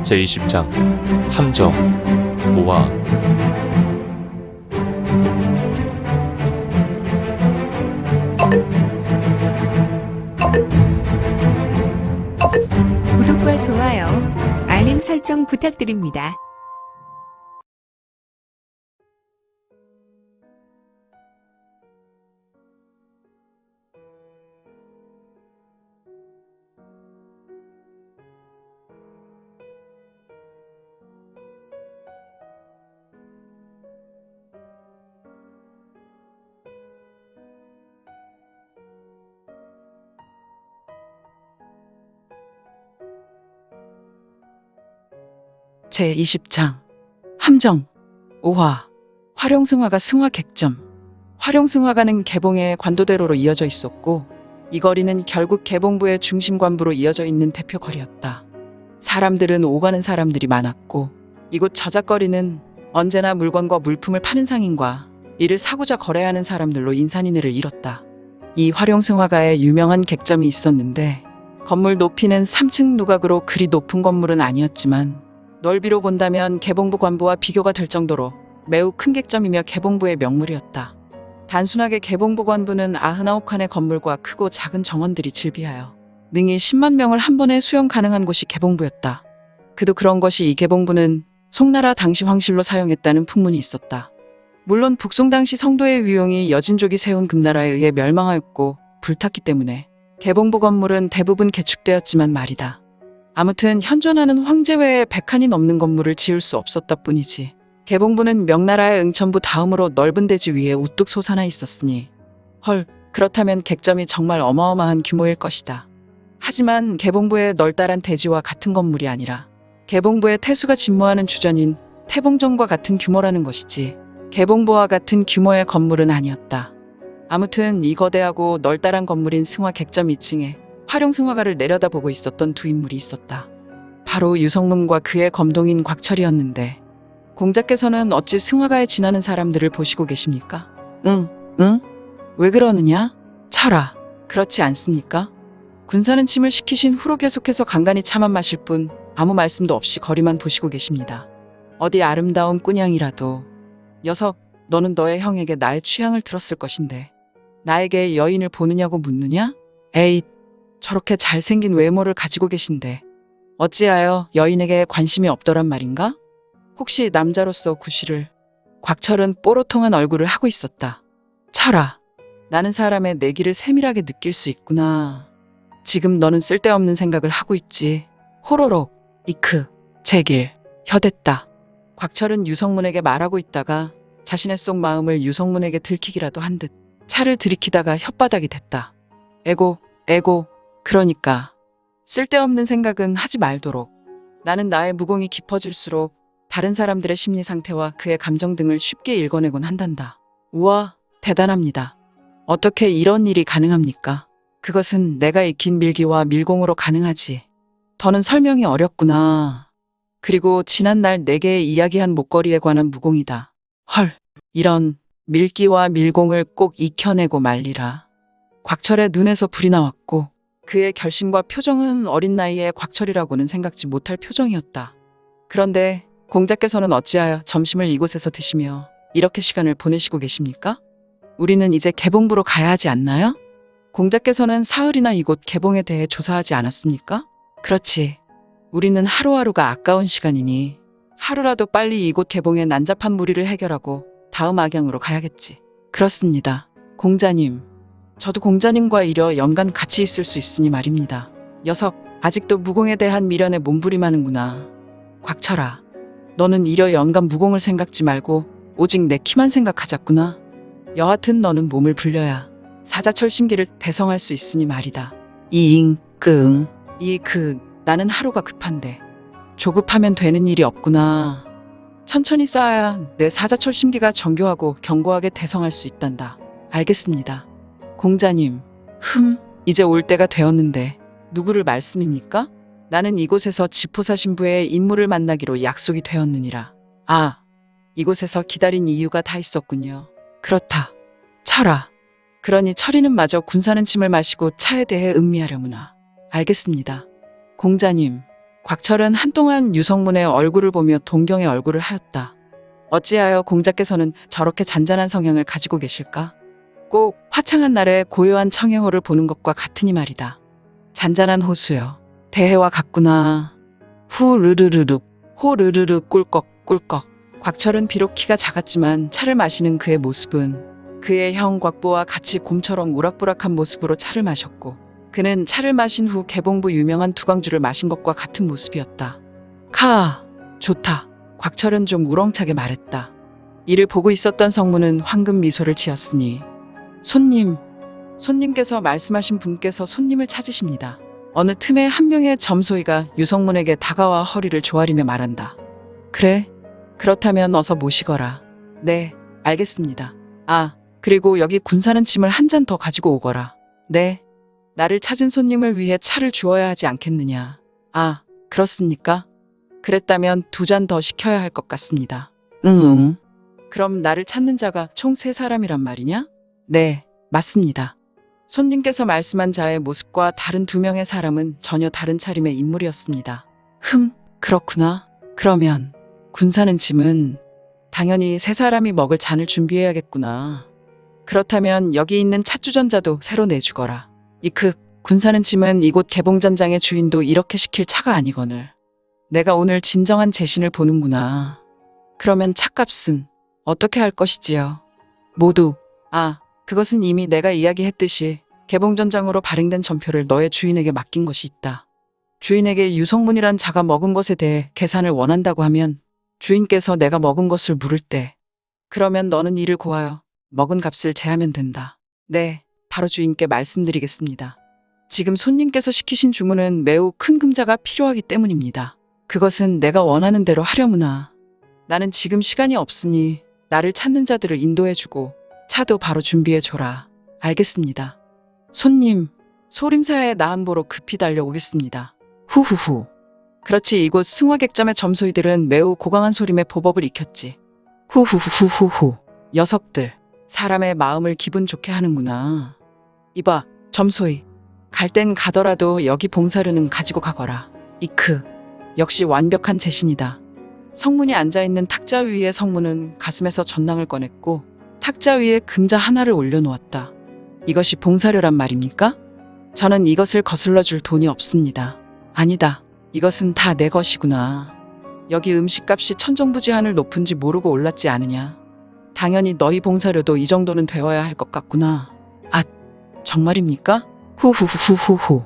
제20장 함정 5화. 구독과 좋아요, 알림 설정 부탁드립니다. 제20장 함정 5화. 화룡승화가 승화 객점. 화룡승화가는 개봉의 관도대로로 이어져 있었고, 이 거리는 결국 개봉부의 중심 관부로 이어져 있는 대표 거리였다. 사람들은 오가는 사람들이 많았고, 이곳 저작거리는 언제나 물건과 물품을 파는 상인과 이를 사고자 거래하는 사람들로 인산인해를 이뤘다. 이 화룡승화가의 유명한 객점이 있었는데, 건물 높이는 3층 누각으로 그리 높은 건물은 아니었지만 넓이로 본다면 개봉부 관부와 비교가 될 정도로 매우 큰 객점이며 개봉부의 명물이었다. 단순하게 개봉부 관부는 99칸의 건물과 크고 작은 정원들이 질비하여 능히 10만 명을 한 번에 수용 가능한 곳이 개봉부였다. 그도 그런 것이 이 개봉부는 송나라 당시 황실로 사용했다는 풍문이 있었다. 물론 북송 당시 성도의 위용이 여진족이 세운 금나라에 의해 멸망하였고 불탔기 때문에 개봉부 건물은 대부분 개축되었지만 말이다. 아무튼 현존하는 황제 외에 100칸이 넘는 건물을 지을 수 없었다 뿐이지. 개봉부는 명나라의 응천부 다음으로 넓은 대지 위에 우뚝 솟아나 있었으니 헐, 그렇다면 객점이 정말 어마어마한 규모일 것이다. 하지만 개봉부의 널따란 대지와 같은 건물이 아니라 개봉부의 태수가 진모하는 주전인 태봉정과 같은 규모라는 것이지, 개봉부와 같은 규모의 건물은 아니었다. 아무튼 이 거대하고 널따란 건물인 승화 객점 2층에 화룡승화가를 내려다보고 있었던 두 인물이 있었다. 바로 유성문과 그의 검동인 곽철이었는데, 공자께서는 어찌 승화가에 지나는 사람들을 보시고 계십니까? 응? 왜 그러느냐? 철아, 그렇지 않습니까? 군사는 침을 시키신 후로 계속해서 간간히 차만 마실 뿐 아무 말씀도 없이 거리만 보시고 계십니다. 어디 아름다운 꾼향이라도. 녀석, 너는 너의 형에게 나의 취향을 들었을 것인데 나에게 여인을 보느냐고 묻느냐? 에잇, 저렇게 잘생긴 외모를 가지고 계신데 어찌하여 여인에게 관심이 없더란 말인가? 혹시 남자로서 구실을. 곽철은 뽀로통한 얼굴을 하고 있었다. 철아, 나는 사람의 내기를 세밀하게 느낄 수 있구나. 지금 너는 쓸데없는 생각을 하고 있지. 호로록, 이크, 제길, 혀댔다. 곽철은 유성문에게 말하고 있다가 자신의 속 마음을 유성문에게 들키기라도 한 듯 차를 들이키다가 혓바닥이 댔다. 에고, 그러니까 쓸데없는 생각은 하지 말도록. 나는 나의 무공이 깊어질수록 다른 사람들의 심리 상태와 그의 감정 등을 쉽게 읽어내곤 한단다. 우와, 대단합니다. 어떻게 이런 일이 가능합니까? 그것은 내가 익힌 밀기와 밀공으로 가능하지. 더는 설명이 어렵구나. 그리고 지난날 내게 이야기한 목걸이에 관한 무공이다. 헐, 이런 밀기와 밀공을 꼭 익혀내고 말리라. 곽철의 눈에서 불이 나왔고 그의 결심과 표정은 어린 나이에 곽철이라고는 생각지 못할 표정이었다. 그런데 공자께서는 어찌하여 점심을 이곳에서 드시며 이렇게 시간을 보내시고 계십니까? 우리는 이제 개봉부로 가야 하지 않나요? 공자께서는 사흘이나 이곳 개봉에 대해 조사하지 않았습니까? 그렇지. 우리는 하루하루가 아까운 시간이니 하루라도 빨리 이곳 개봉의 난잡한 무리를 해결하고 다음 악양으로 가야겠지. 그렇습니다. 공자님. 저도 공자님과 이려 연간 같이 있을 수 있으니 말입니다. 녀석, 아직도 무공에 대한 미련에 몸부림하는구나. 곽철아, 너는 이려 연간 무공을 생각지 말고 오직 내 키만 생각하자꾸나. 여하튼 너는 몸을 불려야 사자철심기를 대성할 수 있으니 말이다. 나는 하루가 급한데 조급하면 되는 일이 없구나. 천천히 쌓아야 내 사자철심기가 정교하고 견고하게 대성할 수 있단다. 알겠습니다. 공자님, 이제 올 때가 되었는데 누구를 말씀입니까? 나는 이곳에서 지포사 신부의 인물을 만나기로 약속이 되었느니라. 아, 이곳에서 기다린 이유가 다 있었군요. 그렇다. 철아. 그러니 철이는 마저 군사는 침을 마시고 차에 대해 음미하려무나. 알겠습니다. 공자님, 곽철은 한동안 유성문의 얼굴을 보며 동경의 얼굴을 하였다. 어찌하여 공자께서는 저렇게 잔잔한 성향을 가지고 계실까? 꼭 화창한 날에 고요한 청해호를 보는 것과 같으니 말이다. 잔잔한 호수여. 대해와 같구나. 후 르르르륵. 호 르르르 꿀꺽 꿀꺽. 곽철은 비록 키가 작았지만 차를 마시는 그의 모습은 그의 형 곽보와 같이 곰처럼 우락부락한 모습으로 차를 마셨고 그는 차를 마신 후 개봉부 유명한 두광주를 마신 것과 같은 모습이었다. 카, 좋다. 곽철은 좀 우렁차게 말했다. 이를 보고 있었던 성문은 황금 미소를 지었으니 손님께서 말씀하신 분께서 손님을 찾으십니다. 어느 틈에 한 명의 점소이가 유성문에게 다가와 허리를 조아리며 말한다. 그래? 그렇다면 어서 모시거라. 네, 알겠습니다. 아, 그리고 여기 군사는 짐을 한 잔 더 가지고 오거라. 네. 나를 찾은 손님을 위해 차를 주어야 하지 않겠느냐. 아, 그렇습니까? 그랬다면 2잔 더 시켜야 할 것 같습니다. 그럼 나를 찾는 자가 총 3사람이란 말이냐? 네, 맞습니다. 손님께서 말씀한 자의 모습과 다른 2명의 사람은 전혀 다른 차림의 인물이었습니다. 그렇구나. 그러면 군사는 짐은 당연히 3사람이 먹을 잔을 준비해야겠구나. 그렇다면 여기 있는 찻주전자도 새로 내주거라. 군사는 짐은 이곳 개봉전장의 주인도 이렇게 시킬 차가 아니거늘. 내가 오늘 진정한 제신을 보는구나. 그러면 차값은 어떻게 할 것이지요? 모두. 그것은 이미 내가 이야기했듯이 개봉전장으로 발행된 전표를 너의 주인에게 맡긴 것이 있다. 주인에게 유성문이란 자가 먹은 것에 대해 계산을 원한다고 하면 주인께서 내가 먹은 것을 물을 때 그러면 너는 이를 고하여 먹은 값을 제하면 된다. 네, 바로 주인께 말씀드리겠습니다. 지금 손님께서 시키신 주문은 매우 큰 금자가 필요하기 때문입니다. 그것은 내가 원하는 대로 하려무나 나는 지금 시간이 없으니 나를 찾는 자들을 인도해주고 차도 바로 준비해줘라. 알겠습니다. 손님, 소림사의 나은 보러 급히 달려오겠습니다. 후후후. 그렇지 이곳 승화객점의 점소이들은 매우 고강한 소림의 보법을 익혔지. 후후후후후. 녀석들, 사람의 마음을 기분 좋게 하는구나. 이봐, 점소이. 갈 땐 가더라도 여기 봉사료는 가지고 가거라. 역시 완벽한 제신이다. 성문이 앉아있는 탁자 위에 성문은 가슴에서 전낭을 꺼냈고 탁자 위에 금자 하나를 올려놓았다. 이것이 봉사료란 말입니까? 저는 이것을 거슬러 줄 돈이 없습니다. 아니다. 이것은 다 내 것이구나. 여기 음식값이 천정부지한을 높은지 모르고 올랐지 않으냐. 당연히 너희 봉사료도 이 정도는 되어야 할 것 같구나. 정말입니까? 후후후후후.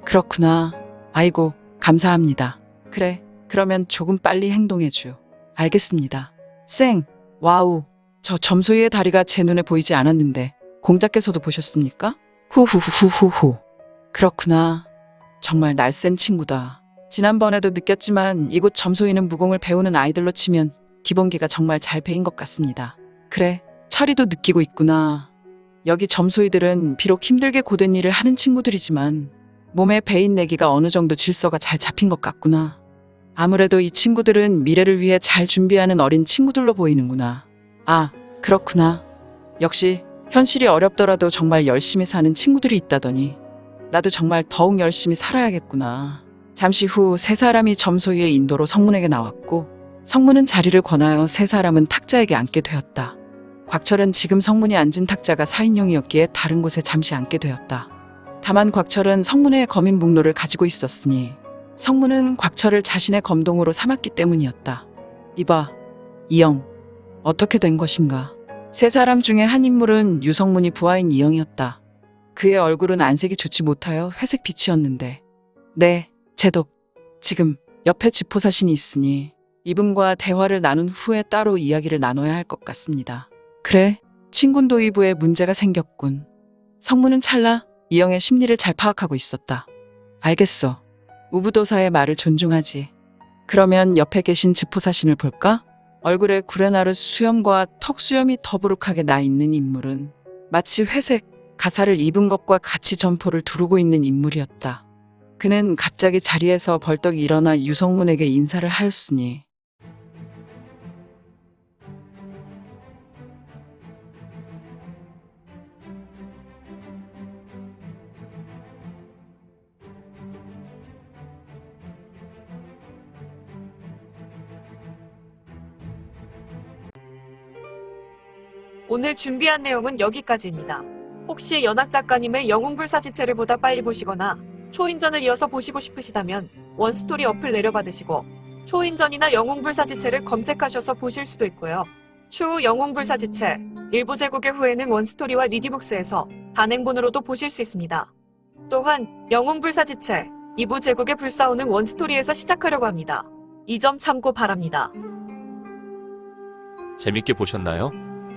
그렇구나. 아이고, 감사합니다. 그래, 그러면 조금 빨리 행동해줘. 알겠습니다. 와우. 저 점소이의 다리가 제 눈에 보이지 않았는데 공자께서도 보셨습니까? 후후후후후. 그렇구나. 정말 날쌘 친구다. 지난번에도 느꼈지만 이곳 점소이는 무공을 배우는 아이들로 치면 기본기가 정말 잘 배인 것 같습니다. 그래, 철이도 느끼고 있구나. 여기 점소이들은 비록 힘들게 고된 일을 하는 친구들이지만 몸에 배인 내기가 어느 정도 질서가 잘 잡힌 것 같구나. 아무래도 이 친구들은 미래를 위해 잘 준비하는 어린 친구들로 보이는구나. 그렇구나. 역시 현실이 어렵더라도 정말 열심히 사는 친구들이 있다더니 나도 정말 더욱 열심히 살아야겠구나. 잠시 후 3사람이 점소이의 인도로 성문에게 나왔고 성문은 자리를 권하여 3사람은 탁자에게 앉게 되었다. 곽철은 지금 성문이 앉은 탁자가 4인용이었기에 다른 곳에 잠시 앉게 되었다. 다만 곽철은 성문의 검인 묵노를 가지고 있었으니 성문은 곽철을 자신의 검동으로 삼았기 때문이었다. 이봐, 이영. 어떻게 된 것인가? 3사람 중에 한 인물은 유성문이 부하인 이영이었다. 그의 얼굴은 안색이 좋지 못하여 회색 빛이었는데 네, 제독. 지금 옆에 지포사신이 있으니 이분과 대화를 나눈 후에 따로 이야기를 나눠야 할 것 같습니다. 그래, 친군도의부에 문제가 생겼군. 성문은 찰나 이영의 심리를 잘 파악하고 있었다. 알겠어. 우부도사의 말을 존중하지. 그러면 옆에 계신 지포사신을 볼까? 얼굴에 구레나루 수염과 턱 수염이 더부룩하게 나 있는 인물은 마치 회색 가사를 입은 것과 같이 점포를 두르고 있는 인물이었다. 그는 갑자기 자리에서 벌떡 일어나 유성문에게 인사를 하였으니 오늘 준비한 내용은 여기까지입니다. 혹시 연학 작가님의 영웅불사지체를 보다 빨리 보시거나 초인전을 이어서 보시고 싶으시다면 원스토리 어플 내려받으시고 초인전이나 영웅불사지체를 검색하셔서 보실 수도 있고요. 추후 영웅불사지체 일부 제국의 후에는 원스토리와 리디북스에서 단행본으로도 보실 수 있습니다. 또한 영웅불사지체 2부 제국의 불사오는 원스토리에서 시작하려고 합니다. 이 점 참고 바랍니다. 재밌게 보셨나요?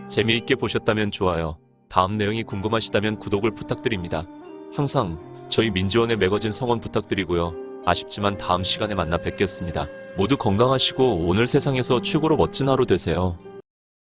재미있게 보셨다면 좋아요. 다음 내용이 궁금하시다면 구독을 부탁드립니다. 항상 저희 민지원의 매거진 성원 부탁드리고요. 아쉽지만 다음 시간에 만나 뵙겠습니다. 모두 건강하시고 오늘 세상에서 최고로 멋진 하루 되세요.